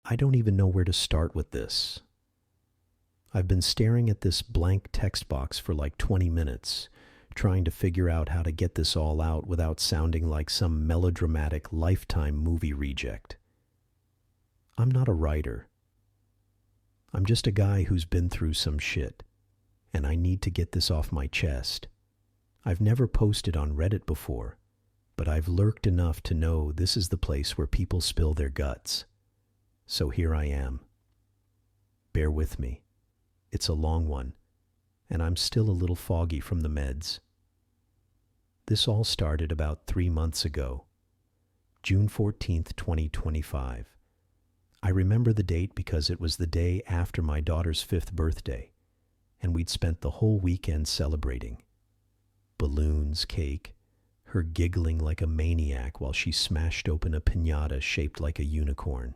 I don't even know where to start with this. I've been staring at this blank text box for like 20 minutes, trying to figure out how to get this all out without sounding like some melodramatic Lifetime movie reject. I'm not a writer. I'm just a guy who's been through some shit, and I need to get this off my chest. I've never posted on Reddit before, but I've lurked enough to know this is the place where people spill their guts. So here I am. Bear with me. It's a long one, and I'm still a little foggy from the meds. This all started about 3 months ago, June 14th, 2025. I remember the date because it was the day after my daughter's 5th birthday, and we'd spent the whole weekend celebrating. Balloons, cake, her giggling like a maniac while she smashed open a piñata shaped like a unicorn.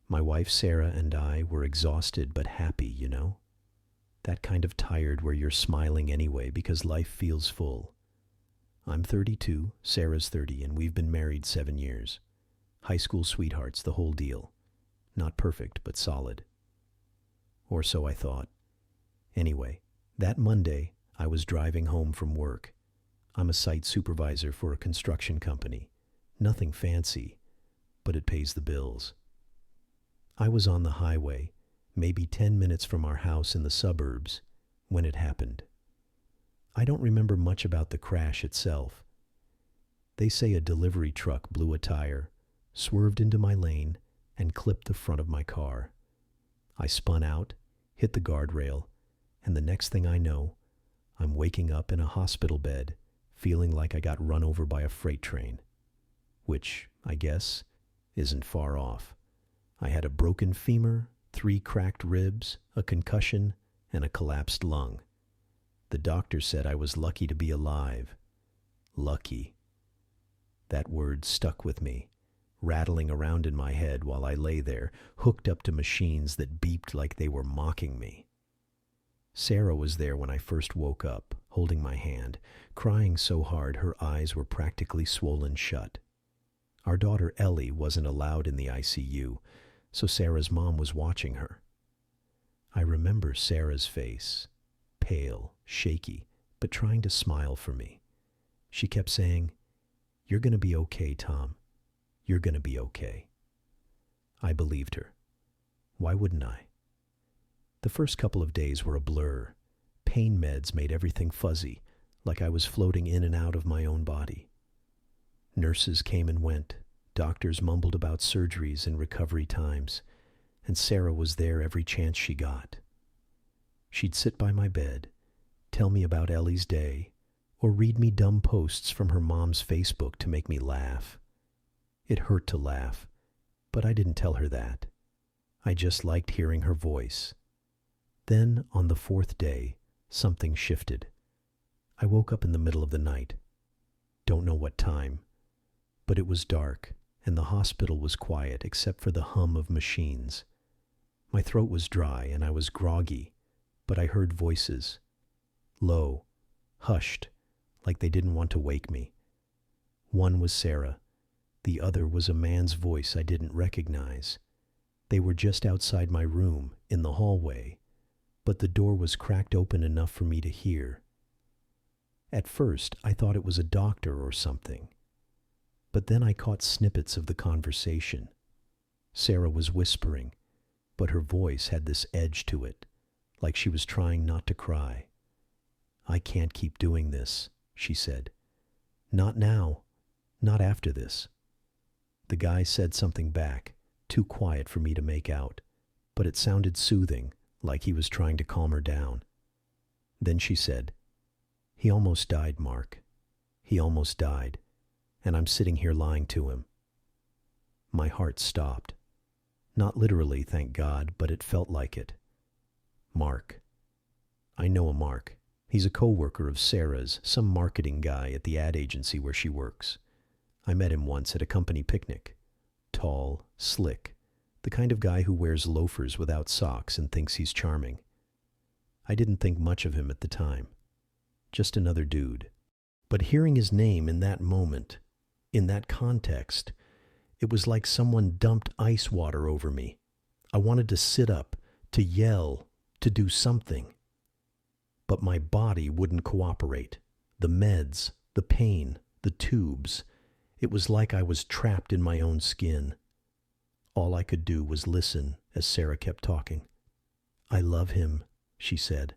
My wife Sarah and I were exhausted but happy, you know? That kind of tired where you're smiling anyway because life feels full. I'm 32, Sarah's 30, and we've been married 7 years. High school sweethearts, the whole deal. Not perfect, but solid. Or so I thought. Anyway, that Monday, I was driving home from work. I'm a site supervisor for a construction company. Nothing fancy, but it pays the bills. I was on the highway, maybe 10 minutes from our house in the suburbs, when it happened. I don't remember much about the crash itself. They say a delivery truck blew a tire, swerved into my lane, and clipped the front of my car. I spun out, hit the guardrail, and the next thing I know, I'm waking up in a hospital bed, feeling like I got run over by a freight train. Which, I guess, isn't far off. I had a broken femur, 3 cracked ribs, a concussion, and a collapsed lung. The doctor said I was lucky to be alive. Lucky. That word stuck with me, rattling around in my head while I lay there, hooked up to machines that beeped like they were mocking me. Sarah was there when I first woke up, holding my hand, crying so hard her eyes were practically swollen shut. Our daughter Ellie wasn't allowed in the ICU, so Sarah's mom was watching her. I remember Sarah's face, pale, shaky, but trying to smile for me. She kept saying, "You're going to be okay, Tom. You're going to be okay." I believed her. Why wouldn't I? The first couple of days were a blur. Pain meds made everything fuzzy, like I was floating in and out of my own body. Nurses came and went. Doctors mumbled about surgeries and recovery times, and Sarah was there every chance she got. She'd sit by my bed, tell me about Ellie's day, or read me dumb posts from her mom's Facebook to make me laugh. It hurt to laugh, but I didn't tell her that. I just liked hearing her voice. Then, on the 4th day, something shifted. I woke up in the middle of the night. Don't know what time, but it was dark, and the hospital was quiet except for the hum of machines. My throat was dry and I was groggy, but I heard voices. Low, hushed, like they didn't want to wake me. One was Sarah. The other was a man's voice I didn't recognize. They were just outside my room, in the hallway, but the door was cracked open enough for me to hear. At first, I thought it was a doctor or something. But then I caught snippets of the conversation. Sarah was whispering, but her voice had this edge to it, like she was trying not to cry. "I can't keep doing this," she said. "Not now. Not after this." The guy said something back, too quiet for me to make out, but it sounded soothing, like he was trying to calm her down. Then she said, "He almost died, Mark. He almost died, and I'm sitting here lying to him." My heart stopped. Not literally, thank God, but it felt like it. Mark. I know a Mark. He's a co-worker of Sarah's, some marketing guy at the ad agency where she works. I met him once at a company picnic. Tall, slick, the kind of guy who wears loafers without socks and thinks he's charming. I didn't think much of him at the time. Just another dude. But hearing his name in that moment, in that context, It was like someone dumped ice water over me. I wanted to sit up, to yell, to do something. But my body wouldn't cooperate. The meds, the pain, the tubes. It was like I was trapped in my own skin. All I could do was listen as Sarah kept talking. "I love him," she said,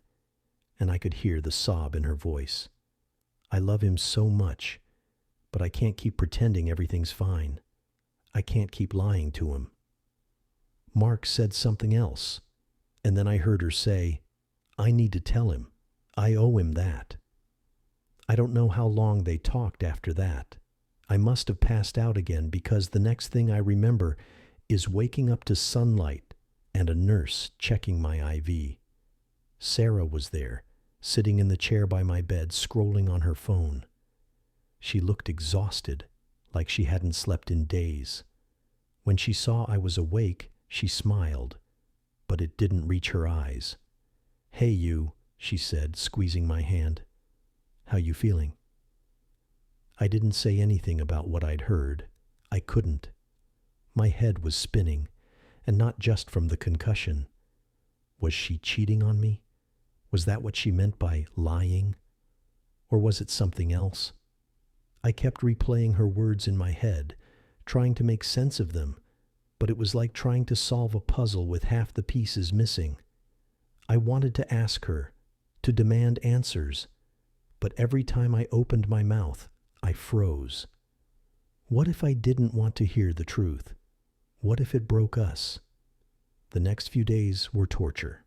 and I could hear the sob in her voice. "I love him so much, but I can't keep pretending everything's fine. I can't keep lying to him." Mark said something else, and then I heard her say, "I need to tell him. I owe him that." I don't know how long they talked after that. I must have passed out again because the next thing I remember is waking up to sunlight and a nurse checking my IV. Sarah was there, sitting in the chair by my bed, scrolling on her phone. She looked exhausted, like she hadn't slept in days. When she saw I was awake, she smiled, but it didn't reach her eyes. "Hey you," she said, squeezing my hand. "How you feeling?" I didn't say anything about what I'd heard. I couldn't. My head was spinning, and not just from the concussion. Was she cheating on me? Was that what she meant by lying? Or was it something else? I kept replaying her words in my head, trying to make sense of them, but it was like trying to solve a puzzle with half the pieces missing. I wanted to ask her, to demand answers, but every time I opened my mouth, I froze. What if I didn't want to hear the truth? What if it broke us? The next few days were torture.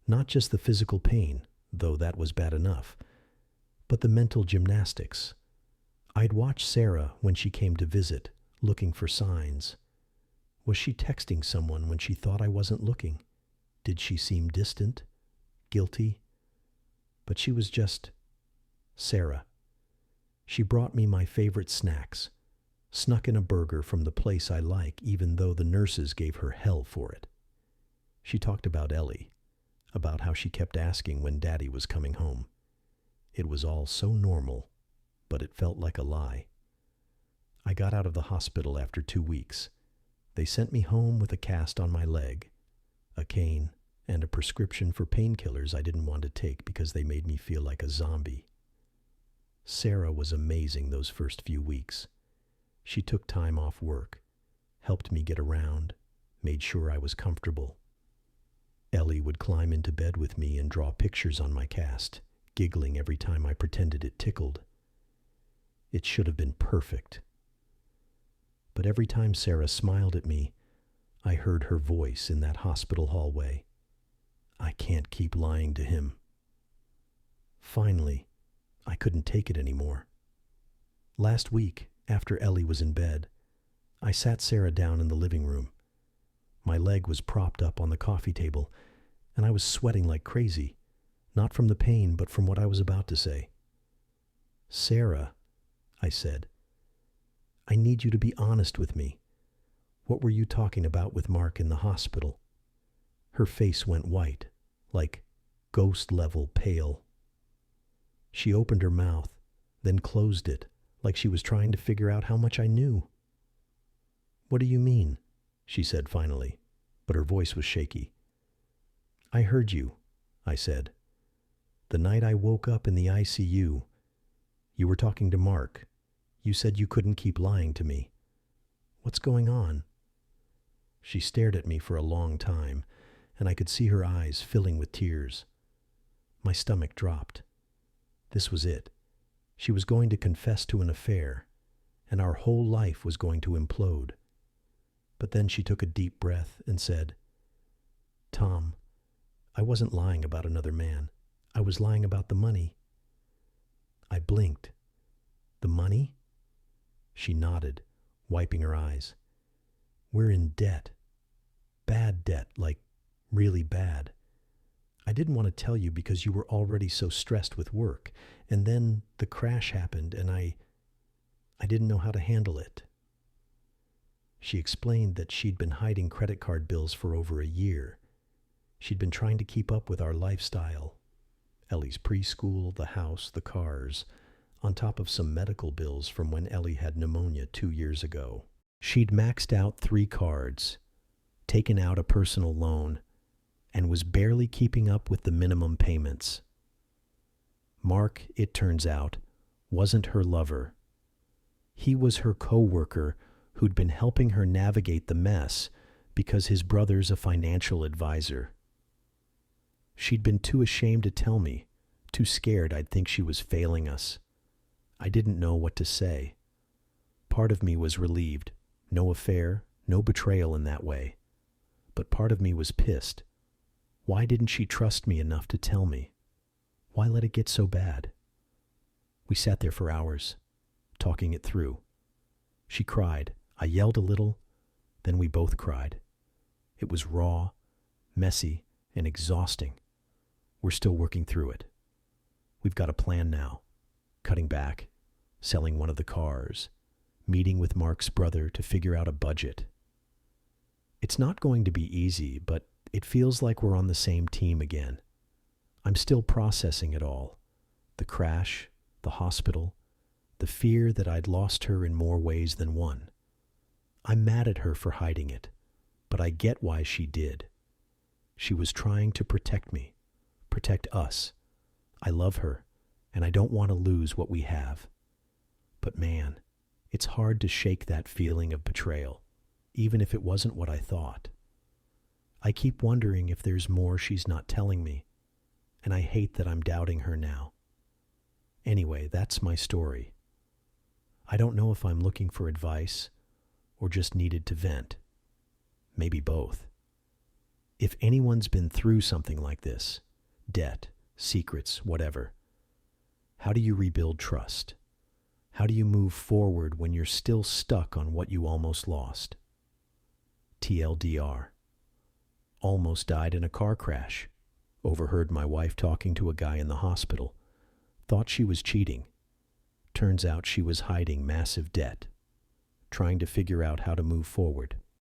Not just the physical pain, though that was bad enough, but the mental gymnastics. I'd watch Sarah when she came to visit, looking for signs. Was she texting someone when she thought I wasn't looking? Did she seem distant? Guilty? But she was just Sarah. She brought me my favorite snacks, snuck in a burger from the place I like even though the nurses gave her hell for it. She talked about Ellie, about how she kept asking when Daddy was coming home. It was all so normal, but it felt like a lie. I got out of the hospital after 2 weeks. They sent me home with a cast on my leg, a cane, and a prescription for painkillers I didn't want to take because they made me feel like a zombie. Sarah was amazing those first few weeks. She took time off work, helped me get around, made sure I was comfortable. Ellie would climb into bed with me and draw pictures on my cast, giggling every time I pretended it tickled. It should have been perfect. But every time Sarah smiled at me, I heard her voice in that hospital hallway. I can't keep lying to him. Finally, I couldn't take it anymore. Last week, after Ellie was in bed, I sat Sarah down in the living room. My leg was propped up on the coffee table, and I was sweating like crazy, not from the pain, but from what I was about to say. "Sarah," I said, "I need you to be honest with me. What were you talking about with Mark in the hospital?" Her face went white, like ghost-level pale. She opened her mouth, then closed it, like she was trying to figure out how much I knew. "What do you mean?" she said finally, but her voice was shaky. "I heard you," I said. "The night I woke up in the ICU, you were talking to Mark. You said you couldn't keep lying to me. What's going on?" She stared at me for a long time, and I could see her eyes filling with tears. My stomach dropped. This was it. She was going to confess to an affair, and our whole life was going to implode. But then she took a deep breath and said, "Tom, I wasn't lying about another man. I was lying about the money." I blinked. "The money?" She nodded, wiping her eyes. "We're in debt. Bad debt, like really bad. I didn't want to tell you because you were already so stressed with work, and then the crash happened and I didn't know how to handle it." She explained that she'd been hiding credit card bills for over a year. She'd been trying to keep up with our lifestyle. Ellie's preschool, the house, the cars, on top of some medical bills from when Ellie had pneumonia 2 years ago. She'd maxed out 3 cards, taken out a personal loan, and was barely keeping up with the minimum payments. Mark, it turns out, wasn't her lover. He was her co-worker who'd been helping her navigate the mess because his brother's a financial advisor. She'd been too ashamed to tell me, too scared I'd think she was failing us. I didn't know what to say. Part of me was relieved. No affair, no betrayal in that way. But part of me was pissed. Why didn't she trust me enough to tell me? Why let it get so bad? We sat there for hours, talking it through. She cried. I yelled a little. Then we both cried. It was raw, messy, and exhausting. We're still working through it. We've got a plan now. Cutting back, selling one of the cars, meeting with Mark's brother to figure out a budget. It's not going to be easy, but it feels like we're on the same team again. I'm still processing it all. The crash, the hospital, the fear that I'd lost her in more ways than one. I'm mad at her for hiding it, but I get why she did. She was trying to protect me, protect us. I love her, and I don't want to lose what we have. But man, it's hard to shake that feeling of betrayal, even if it wasn't what I thought. I keep wondering if there's more she's not telling me, and I hate that I'm doubting her now. Anyway, that's my story. I don't know if I'm looking for advice or just needed to vent. Maybe both. If anyone's been through something like this, debt, secrets, whatever, how do you rebuild trust? How do you move forward when you're still stuck on what you almost lost? TLDR. Almost died in a car crash. Overheard my wife talking to a guy in the hospital. Thought she was cheating. Turns out she was hiding massive debt. Trying to figure out how to move forward.